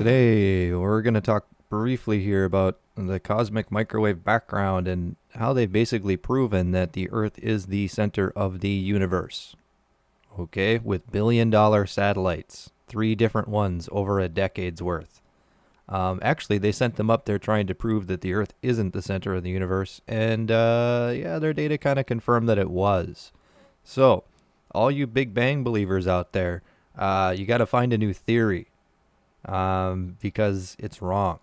Today, we're going to talk briefly here about the cosmic microwave background and how they've basically proven that the Earth is the center of the universe. Okay, with billion-dollar satellites, 3 different ones over a decade's worth. Actually, they sent them up there trying to prove that the Earth isn't the center of the universe, and yeah, their data kind of confirmed that it was. So, all you Big Bang believers out there, you got to find a new theory. Because it's wrong.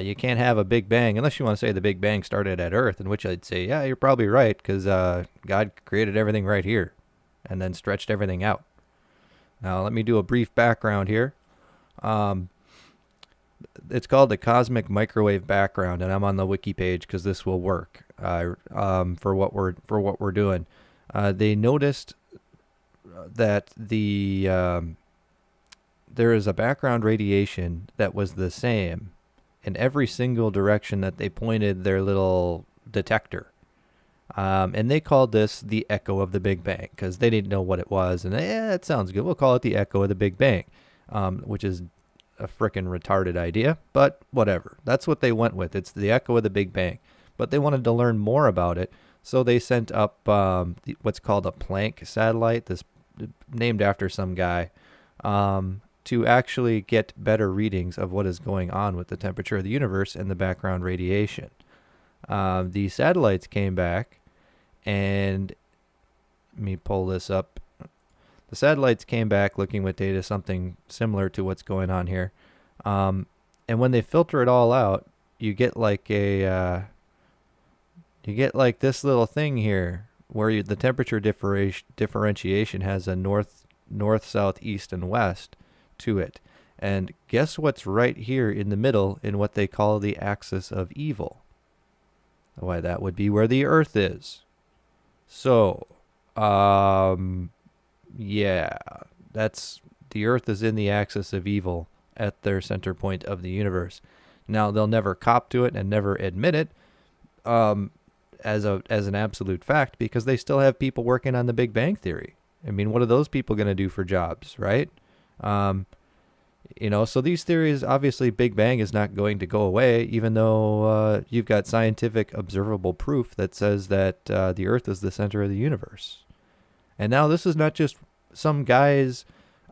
You can't have a Big Bang unless you want to say the Big Bang started at Earth, in which I'd say, yeah, you're probably right, because God created everything right here and then stretched everything out. Now, let me do a brief background here. It's called the cosmic microwave background, and I'm on the wiki page because this will work for what we're doing. They noticed that there is a background radiation that was the same in every single direction that they pointed their little detector. And they called this the echo of the Big Bang because they didn't know what it was. And it sounds good. We'll call it the echo of the Big Bang, which is a frickin' retarded idea, but whatever. That's what they went with. It's the echo of the Big Bang. But they wanted to learn more about it, so they sent up what's called a Planck satellite, this named after some guy, to actually get better readings of what is going on with the temperature of the universe and the background radiation. The satellites came back, and let me pull this up. The satellites came back looking with data something similar to what's going on here. And when they filter it all out, you get like this little thing here where the temperature differentiation has a north, south, east, and west to it. And guess what's right here in the middle in what they call the axis of evil? Why, that would be where the Earth is. So, yeah, that's the Earth is in the axis of evil at their center point of the universe. Now, they'll never cop to it and never admit it as an absolute fact because they still have people working on the Big Bang Theory. I mean, what are those people going to do for jobs, right? So these theories, obviously Big Bang is not going to go away, even though you've got scientific observable proof that says that the Earth is the center of the universe. And now this is not just some guy's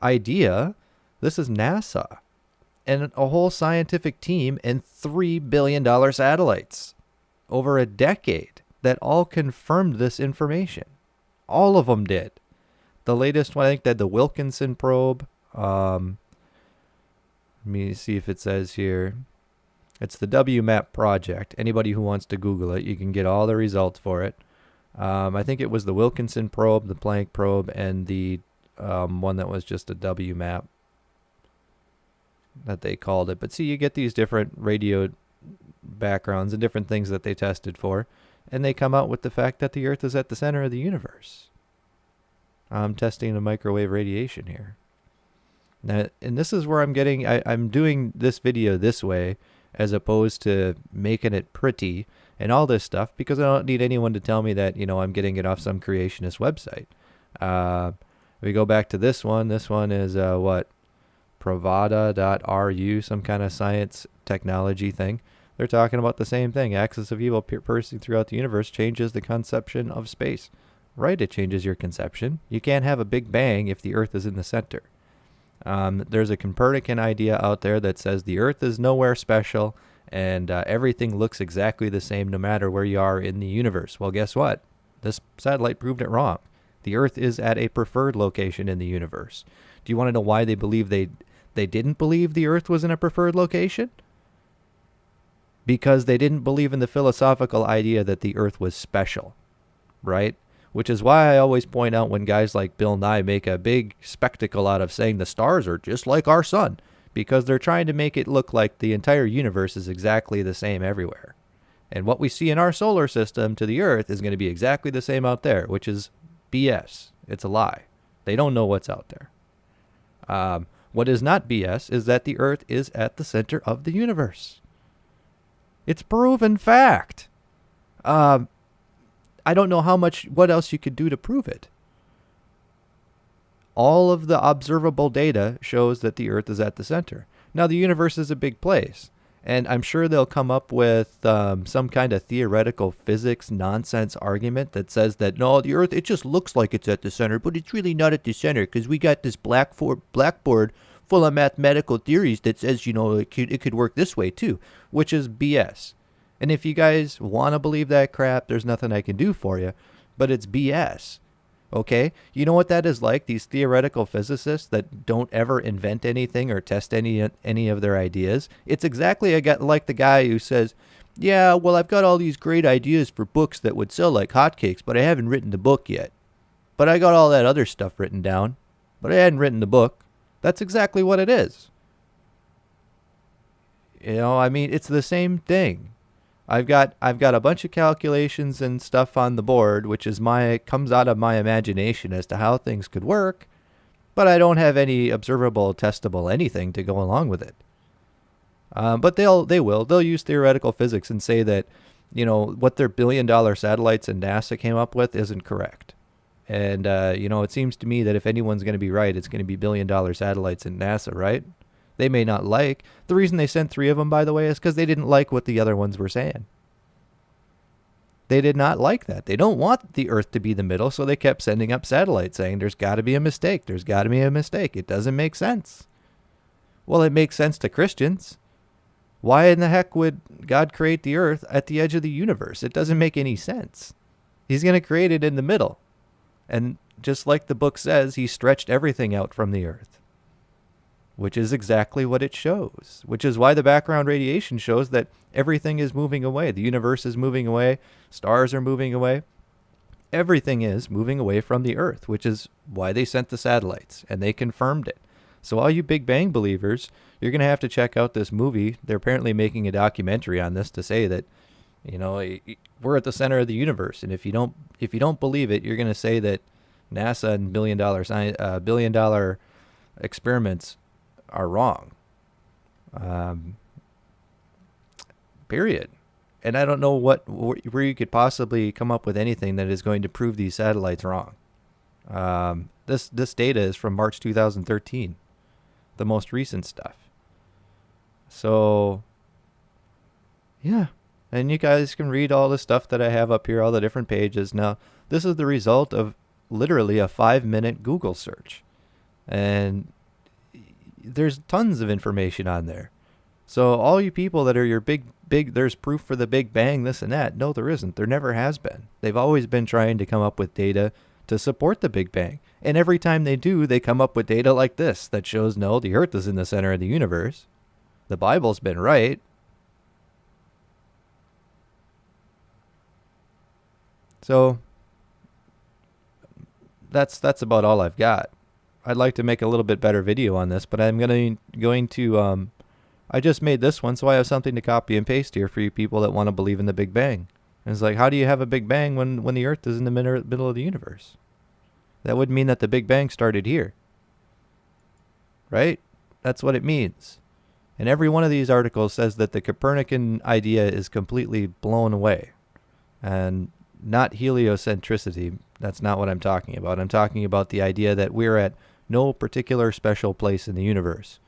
idea. This is NASA and a whole scientific team and $3 billion satellites over a decade that all confirmed this information. All of them did. The latest one, I think, that the Wilkinson probe. Let me see if it says here. It's the WMAP project. Anybody who wants to Google it, you can get all the results for it. I think it was the Wilkinson probe, the Planck probe, and the one that was just a WMAP that they called it. But see, you get these different radio backgrounds and different things that they tested for, and they come out with the fact that the Earth is at the center of the universe. I'm testing the microwave radiation here. Now, and this is where I'm doing this video this way as opposed to making it pretty and all this stuff because I don't need anyone to tell me that, I'm getting it off some creationist website. We go back to this one. This one is Pravada.ru, some kind of science technology thing. They're talking about the same thing. Axis of evil piercing throughout the universe changes the conception of space. Right, it changes your conception. You can't have a Big Bang if the Earth is in the center. There's a Copernican idea out there that says the Earth is nowhere special and everything looks exactly the same no matter where you are in the universe. Well, guess what? This satellite proved it wrong. The Earth is at a preferred location in the universe. Do you want to know why they believe they didn't believe the Earth was in a preferred location? Because they didn't believe in the philosophical idea that the Earth was special, right? Which is why I always point out when guys like Bill Nye make a big spectacle out of saying the stars are just like our sun, because they're trying to make it look like the entire universe is exactly the same everywhere. And what we see in our solar system to the Earth is going to be exactly the same out there, which is BS. It's a lie. They don't know what's out there. What is not BS is that the Earth is at the center of the universe. It's proven fact. I don't know what else you could do to prove it. All of the observable data shows that the Earth is at the center. Now, the universe is a big place, and I'm sure they'll come up with some kind of theoretical physics nonsense argument that says that, no, the Earth, it just looks like it's at the center, but it's really not at the center because we got this blackboard full of mathematical theories that says, it could work this way too, which is BS. And if you guys want to believe that crap, there's nothing I can do for you, but it's BS. Okay? You know what that is like? These theoretical physicists that don't ever invent anything or test any of their ideas. It's exactly like the guy who says, yeah, well, I've got all these great ideas for books that would sell like hotcakes, but I haven't written the book yet. But I got all that other stuff written down, but I hadn't written the book. That's exactly what it is. It's the same thing. I've got a bunch of calculations and stuff on the board, which comes out of my imagination as to how things could work, but I don't have any observable, testable anything to go along with it. But they'll use theoretical physics and say that, what their $1 billion satellites and NASA came up with isn't correct. And it seems to me that if anyone's going to be right, it's going to be $1 billion satellites and NASA, right? They may not like. The reason they sent 3 of them, by the way, is because they didn't like what the other ones were saying. They did not like that. They don't want the Earth to be the middle, so they kept sending up satellites saying, there's got to be a mistake. There's got to be a mistake. It doesn't make sense. Well, it makes sense to Christians. Why in the heck would God create the Earth at the edge of the universe? It doesn't make any sense. He's going to create it in the middle. And just like the book says, he stretched everything out from the Earth. Which is exactly what it shows, which is why the background radiation shows that everything is moving away. The universe is moving away. Stars are moving away. Everything is moving away from the Earth, which is why they sent the satellites, and they confirmed it. So all you Big Bang believers, you're going to have to check out this movie. They're apparently making a documentary on this to say that, we're at the center of the universe. And if you don't believe it, you're going to say that NASA and $1 billion experiments are wrong. Period. And I don't know where you could possibly come up with anything that is going to prove these satellites wrong. This data is from March 2013, the most recent stuff. So, yeah. And you guys can read all the stuff that I have up here, all the different pages. Now, this is the result of literally a 5-minute Google search. And there's tons of information on there. So all you people that are your big, there's proof for the Big Bang, this and that. No, there isn't. There never has been. They've always been trying to come up with data to support the Big Bang. And every time they do, they come up with data like this that shows, no, the Earth is in the center of the universe. The Bible's been right. So that's about all I've got. I'd like to make a little bit better video on this, but I'm going to I just made this one, so I have something to copy and paste here for you people that want to believe in the Big Bang. And it's like, how do you have a Big Bang when the Earth is in the middle of the universe? That would mean that the Big Bang started here. Right? That's what it means. And every one of these articles says that the Copernican idea is completely blown away. And not heliocentricity. That's not what I'm talking about. I'm talking about the idea that we're at no particular special place in the universe.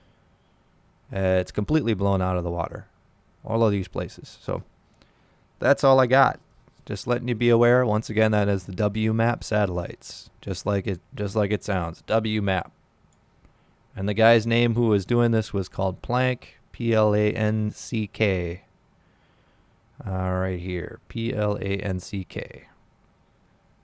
It's completely blown out of the water. All of these places. So that's all I got. Just letting you be aware. Once again, that is the WMAP satellites. Just like it sounds. WMAP. And the guy's name who was doing this was called Planck. Planck. Right here. Planck.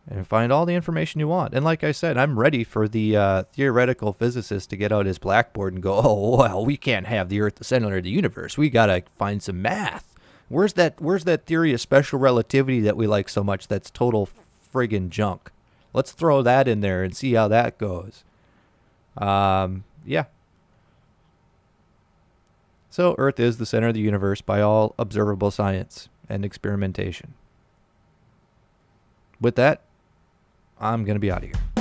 And find all the information you want. And like I said, I'm ready for the theoretical physicist to get out his blackboard and go, oh, well, we can't have the Earth the center of the universe. We got to find some math. Where's that theory of special relativity that we like so much that's total friggin' junk? Let's throw that in there and see how that goes. Yeah. So Earth is the center of the universe by all observable science and experimentation. With that, I'm going to be out of here.